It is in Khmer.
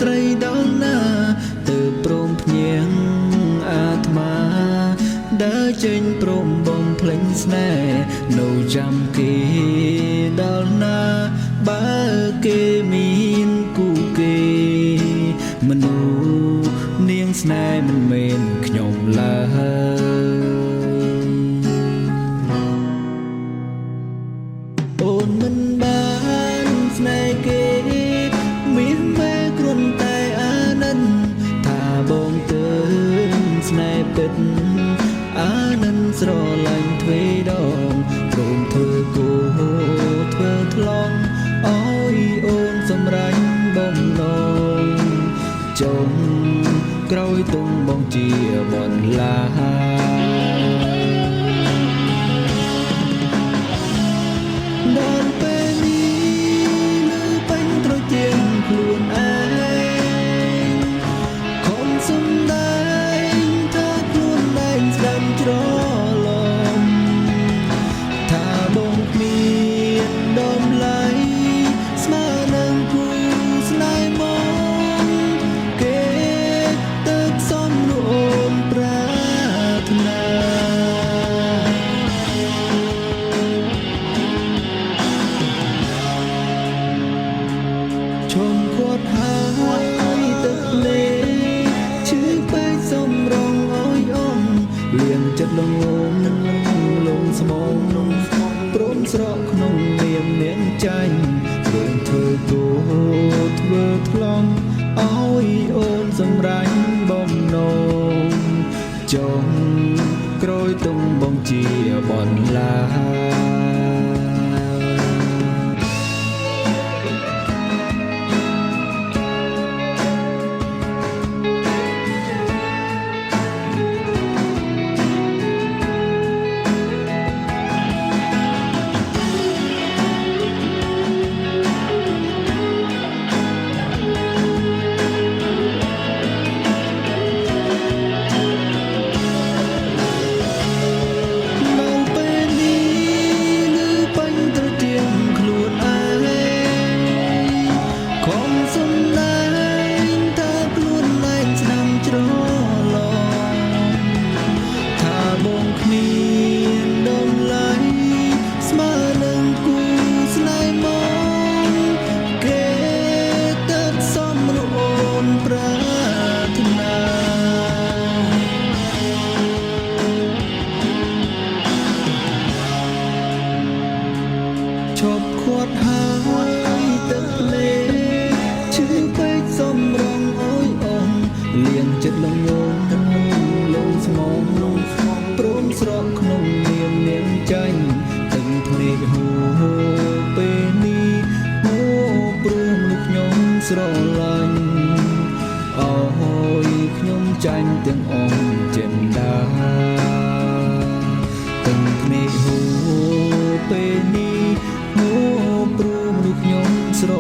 ស្រីដល់ណាទៅព្រមភ្ញៀងអាត្មាដើរចេញព្រមបំភ្លេងស្នេហ៍នៅចាំគេដល់ណាបើគេមានគូគេមនុស្សនាងស្នេហ៍មិនមែនខ្ញុំឡើយអូនមិនបានស្នេហ៍គេមានតែគ្រាន់តែអាណិនថាបងទៅស្នេហ៍ពិតអាណិនស្រឡាញ់ទ្វេដងព្រមធ្វើគោធ្វើថ្លង់អើយអូនសម្រេចបំណងចុងក្រោយទុំបងជាបន្លាដល់ពេលនេះលើបាញ់ត្រជាងខ្លួនឯងខំសំដែងថាខ្លួនឯងស្ដាំច្រឡំថាបងគ្មានដំឡៃស្មើនឹងគូស្នេហ៍មកគេទឹកសំនួនប្រាថ្នាឈុំគាត់ហើយទឹកលេឈឺពេកសំរងអើយអមលៀងចិត្តលងលងស្មងព្រមស្រកក្នុងនាមនាងចាញ់ព្រមធ្វើគោធ្វើថ្លង់អើយអូនសម្រេចបំណងចុងក្រោយទុំបងជាបន្លាឈប់គាត់ហើយទឹកភ្លេឈឺពេកសំរងអើយអមលៀងចិត្តលងលងស្មងព្រមស្រកក្នុងនាមនាងចាញ់ទឹកភ្នែកហូរពេលនេះហូរព្រមលោកខ្ញុំស្រឡាញ់អើយខ្ញុំចាញ់ទាំងអងចិនដាទឹកភ្នែកហូរពេលនេះព្រមលោកខ្ញុំស្រ